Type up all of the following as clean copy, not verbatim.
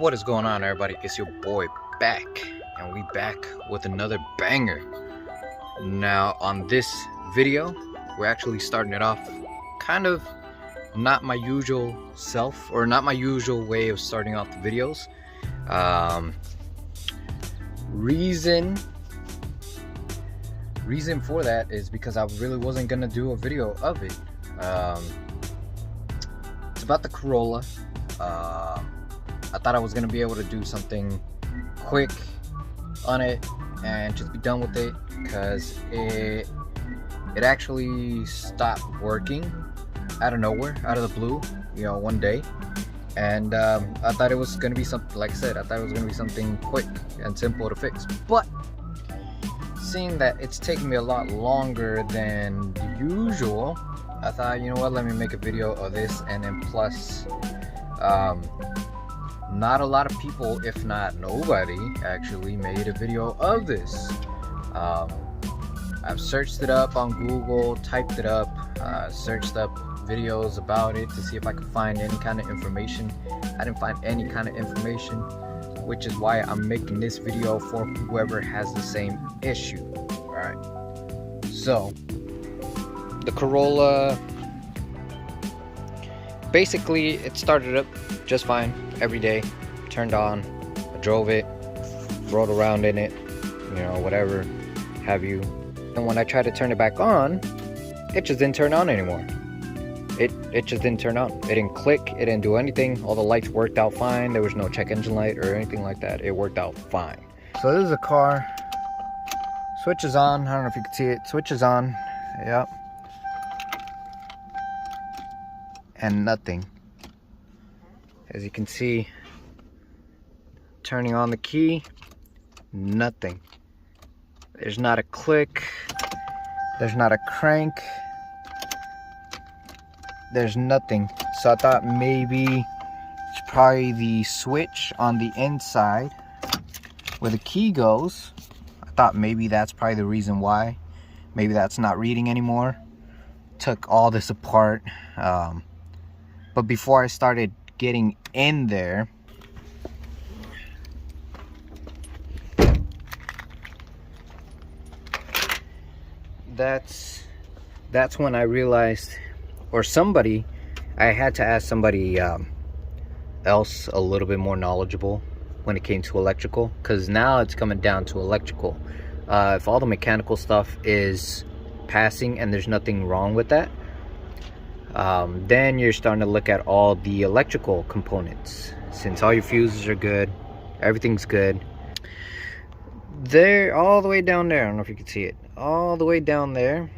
What is going on, everybody? It's your boy back, and we back with another banger. Now on this video, we're actually starting it off kind of not my usual self, or not my usual way of starting off the videos. Reason for that is because I really wasn't gonna do a video of it. It's about the Corolla. I thought I was gonna be able to do something quick on it and just be done with it, because it actually stopped working out of nowhere, out of the blue, you know, one day. And I thought it was gonna be something, like I said, I thought it was gonna be something quick and simple to fix. But seeing that it's taking me a lot longer than usual, I thought, you know what, let me make a video of this. And then plus, not a lot of people, if not nobody, actually made a video of this. I've searched it up on Google, typed it up, searched up videos about it to see if I could find any kind of information. I didn't find any kind of information, which is why I'm making this video for whoever has the same issue. Alright, so the Corolla, basically it started up just fine every day, turned on, I drove it, rode around in it, you know, whatever have you. And when I tried to turn it back on, it just didn't turn on anymore. It just didn't turn on. It didn't click, it didn't do anything. All the lights worked out fine. There was no check engine light or anything like that. It worked out fine. So this is a car. Switches on. I don't know if you can see it. Switches on. Yep. And nothing. As you can see, turning on the key, nothing. There's not a click. There's not a crank. There's nothing. So I thought maybe it's probably the switch on the inside where the key goes. I thought maybe that's probably the reason why. Maybe that's not reading anymore. Took all this apart. But before I started getting in there, that's when I realized, or somebody, I had to ask somebody else a little bit more knowledgeable when it came to electrical, because now it's coming down to electrical. If all the mechanical stuff is passing and there's nothing wrong with that, then you're starting to look at all the electrical components. Since all your fuses are good, everything's good. They're all the way down there. I don't know if you can see it. All the way down there.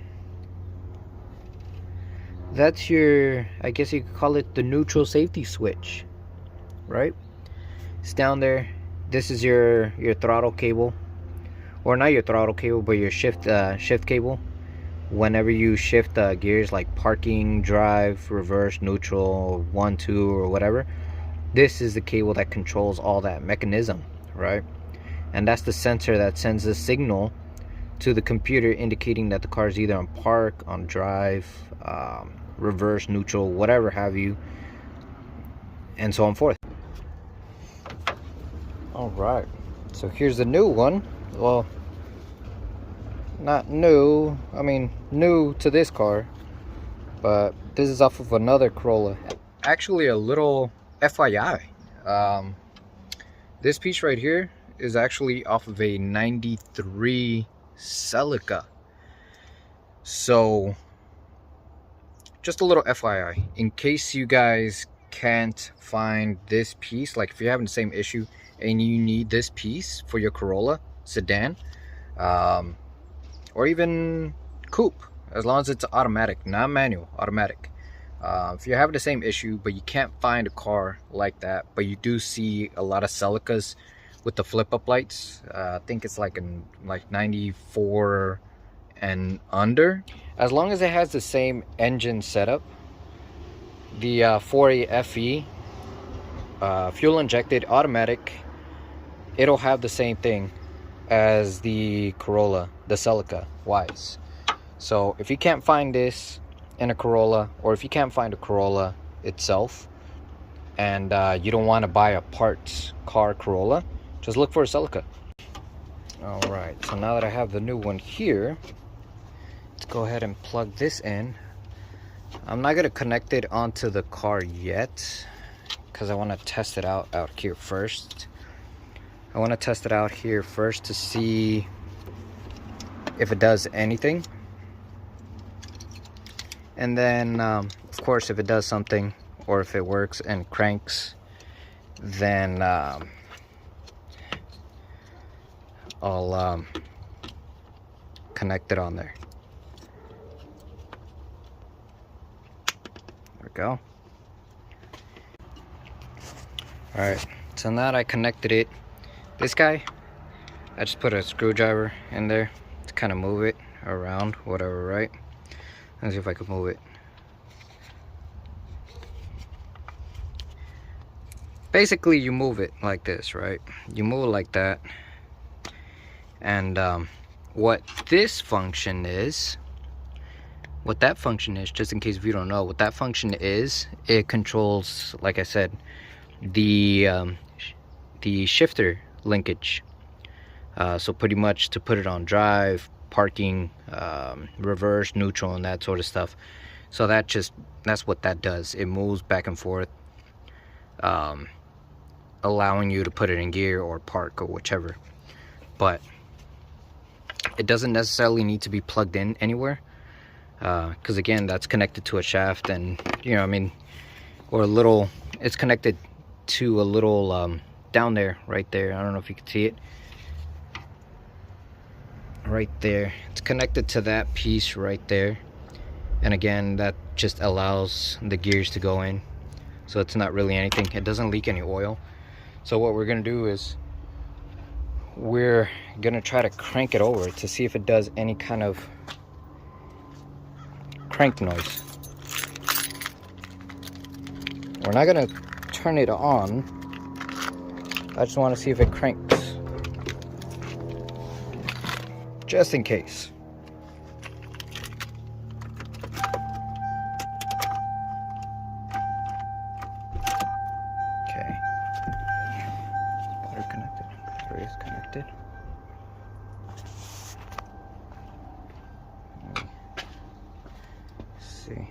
That's your, I guess you could call it the neutral safety switch, right? It's down there. This is your throttle cable, or not your throttle cable, but your shift cable. Whenever you shift gears like parking, drive, reverse, neutral, 1, 2, or whatever, this is the cable that controls all that mechanism, right? And that's the sensor that sends a signal to the computer indicating that the car is either on park, on drive, reverse, neutral, whatever have you, and so on forth. All right, so here's the new one. Well, not new, I mean new to this car, but this is off of another Corolla. Actually, a little FYI, this piece right here is actually off of a 93 Celica. So just a little FYI, in case you guys can't find this piece, like if you're having the same issue and you need this piece for your Corolla sedan, or even coupe, as long as it's automatic, not manual, automatic. If you're having the same issue but you can't find a car like that, but you do see a lot of Celicas with the flip-up lights, I think it's like in like 94 and under, as long as it has the same engine setup, the 4AFE, fuel injected, automatic, it'll have the same thing as the Corolla, the Celica wise. So if you can't find this in a Corolla, or if you can't find a Corolla itself, and you don't want to buy a parts car Corolla, just look for a Celica. All right, so now that I have the new one here, let's go ahead and plug this in. I'm not gonna connect it onto the car yet because I want to test it out here first. I want to test it out here first to see if it does anything, and then of course if it does something, or if it works and cranks, then I'll connect it on there. There we go. Alright, so now that I connected it, this guy, I just put a screwdriver in there to kind of move it around, whatever, right? Let's see if I can move it. Basically, you move it like this, right? You move it like that. And what this function is, what that function is, just in case if you don't know, what that function is, it controls, like I said, the shifter linkage. So pretty much to put it on drive, parking, reverse, neutral, and that sort of stuff. So that's what that does. It moves back and forth, allowing you to put it in gear or park or whichever. But it doesn't necessarily need to be plugged in anywhere, because again, that's connected to a shaft, and you know, I mean, or a little, it's connected to a little down there, right there. I don't know if you can see it right there. It's connected to that piece right there, and again, that just allows the gears to go in, so it's not really anything. It doesn't leak any oil. So what we're gonna do is we're gonna try to crank it over to see if it does any kind of crank noise. We're not gonna turn it on. I just want to see if it cranks, just in case. Okay. Battery connected. Battery is connected. Let's see.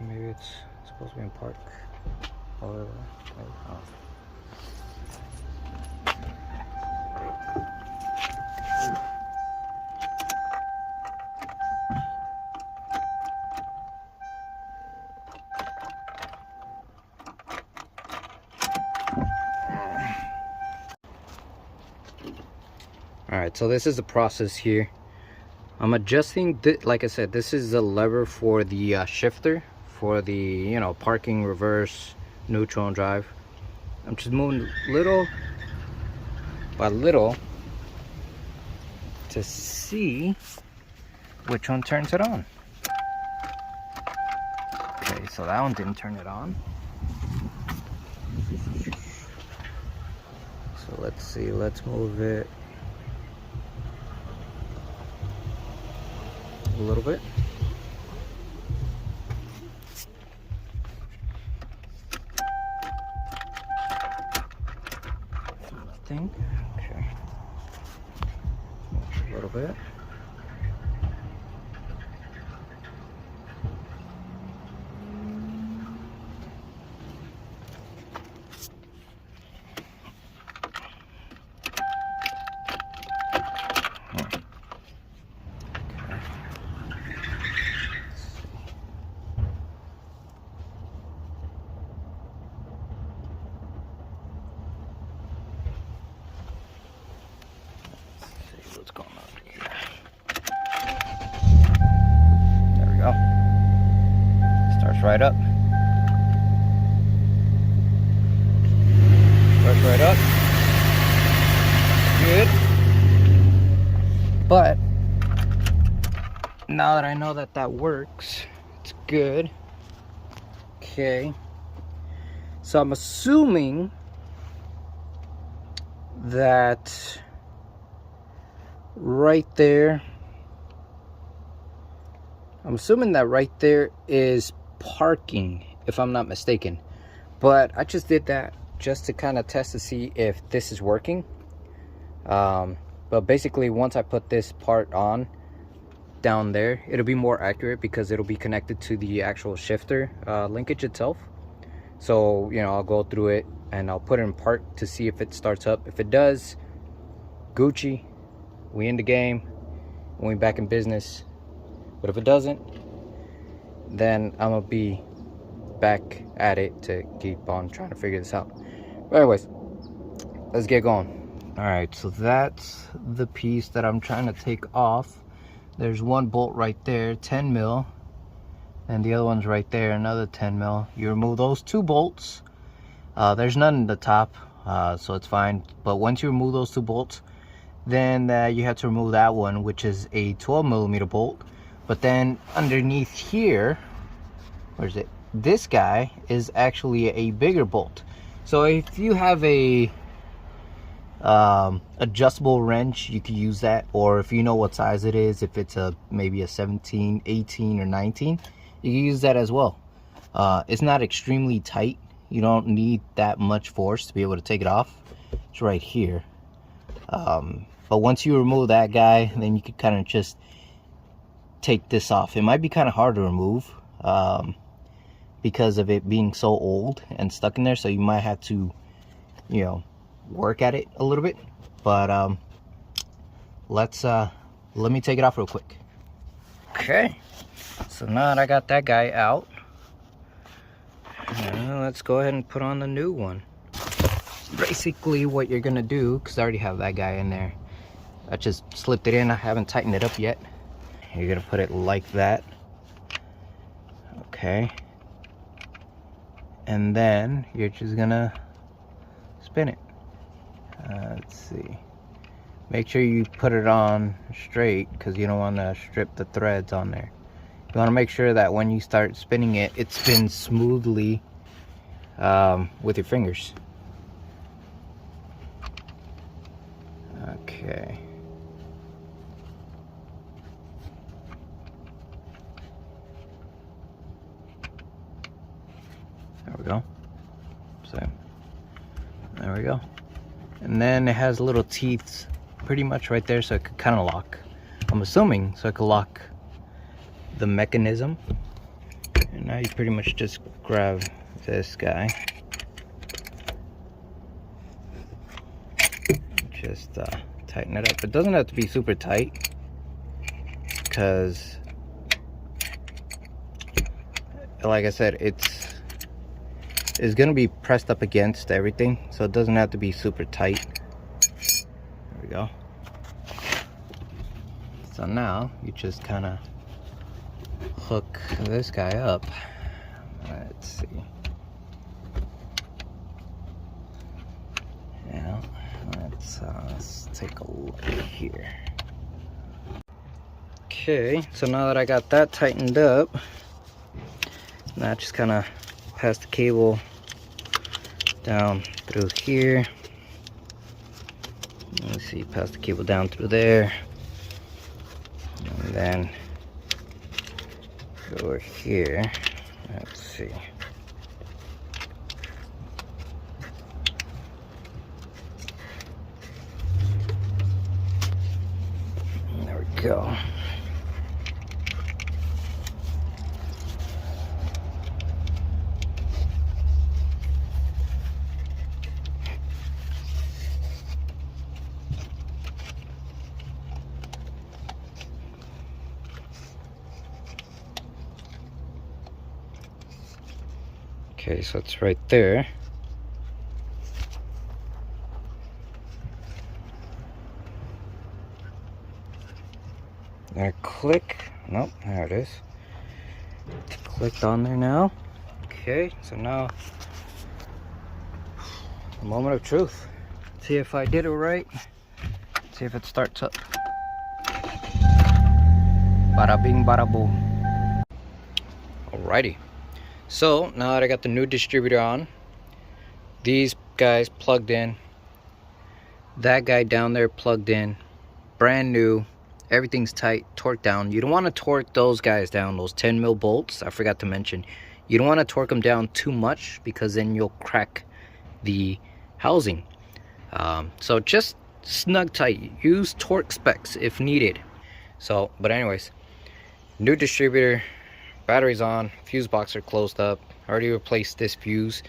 Maybe it's supposed to be in park. Or maybe, oh. Alright, so this is the process here. I'm adjusting, like I said, this is the lever for the shifter, for the, you know, parking, reverse, neutral, and drive. I'm just moving little by little to see which one turns it on. Okay, so that one didn't turn it on. So let's see, let's move it a little bit. Nothing. Okay. A little bit. What's going on here? right up. Starts right up. Good. But now that I know that that works, it's good. Okay. So I'm assuming that right there, is parking, if I'm not mistaken. But I just did that just to kind of test to see if this is working. But basically, once I put this part on down there, it'll be more accurate because it'll be connected to the actual shifter linkage itself. So, you know, I'll go through it and I'll put it in park to see if it starts up. If it does, Gucci, we in the game, we back in business. But if it doesn't, then I'm gonna be back at it to keep on trying to figure this out. But anyways, let's get going. All right, so that's the piece that I'm trying to take off. There's one bolt right there, 10 mil, and the other one's right there, another 10 mil. You remove those two bolts. There's none in the top, so it's fine. But once you remove those two bolts, then you have to remove that one, which is a 12 millimeter bolt. But then underneath here, where's it? This guy is actually a bigger bolt. So if you have a adjustable wrench, you could use that, or if you know what size it is, if it's maybe a 17, 18, or 19, you can use that as well. It's not extremely tight. You don't need that much force to be able to take it off. It's right here. But once you remove that guy, then you can kind of just take this off. It might be kind of hard to remove because of it being so old and stuck in there, so you might have to, you know, work at it a little bit. But let me take it off real quick. Okay, so now that I got that guy out, let's go ahead and put on the new one. Basically what you're gonna do, because I already have that guy in there, I just slipped it in. I haven't tightened it up yet. You're gonna put it like that. Okay, and then you're just gonna spin it. Let's see, make sure you put it on straight because you don't want to strip the threads on there. You want to make sure that when you start spinning it, it spins smoothly with your fingers. Okay, there we go. So there we go. And then it has little teeth pretty much right there, so it could kind of lock. I'm assuming so it could lock the mechanism. And now you pretty much just grab this guy. Just tighten it up. It doesn't have to be super tight because, like I said, it's gonna be pressed up against everything, so it doesn't have to be super tight. There we go. So now you just kind of hook this guy up. Let's see. Yeah, let's take a look here. Okay, so now that I got that tightened up, now just kind of pass the cable down through here. Let's see, pass the cable down through there, and then go over here. Let's see. There we go. Okay, so it's right there. I click. Nope, there it is. Clicked on there now. Okay, so now a moment of truth. See if I did it right. See if it starts up. Bada bing, bada boom. Alrighty. So now that I got the new distributor on, these guys plugged in, that guy down there plugged in, brand new, everything's tight, torque down. You don't want to torque those guys down, those 10 mil bolts. I forgot to mention, you don't want to torque them down too much because then you'll crack the housing. So just snug tight. Use torque specs if needed. So, but anyways, new distributor, batteries on, fuse box are closed up. I already replaced this fuse.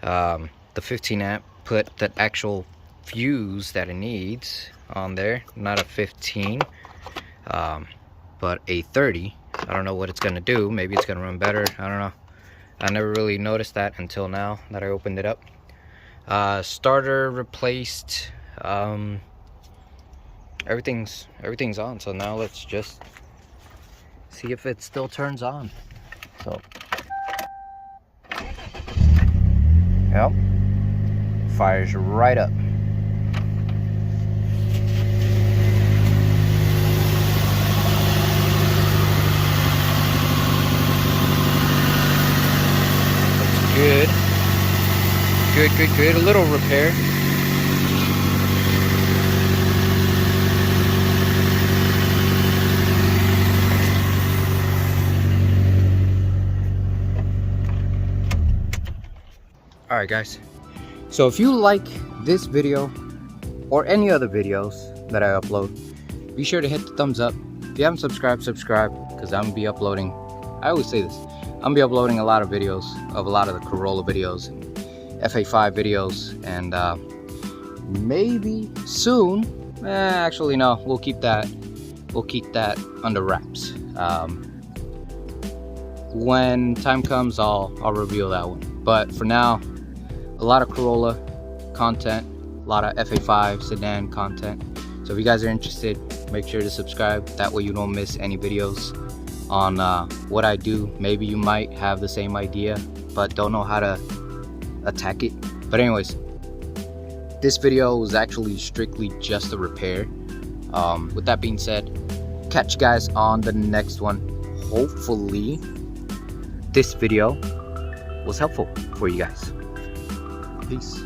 The 15 amp, put the actual fuse that it needs on there, not a 15, but a 30. I don't know what it's gonna do. Maybe it's gonna run better. I don't know. I never really noticed that until now that I opened it up. Starter replaced. Everything's on. So now let's just see if it still turns on. So, yep, fires right up. Looks good. Good. A little repair. Alright guys, so if you like this video or any other videos that I upload, be sure to hit the thumbs up. If you haven't subscribed, subscribe, because I'm going to be uploading, I always say this, I'm going to be uploading a lot of videos of a lot of the Corolla videos, FA5 videos, and maybe soon, actually no, we'll keep that under wraps. When time comes, I'll reveal that one, but for now, a lot of Corolla content, a lot of FA5 sedan content. So if you guys are interested, make sure to subscribe. That way you don't miss any videos on what I do. Maybe you might have the same idea, but don't know how to attack it. But anyways, this video was actually strictly just a repair. With that being said, catch you guys on the next one. Hopefully, this video was helpful for you guys. Peace.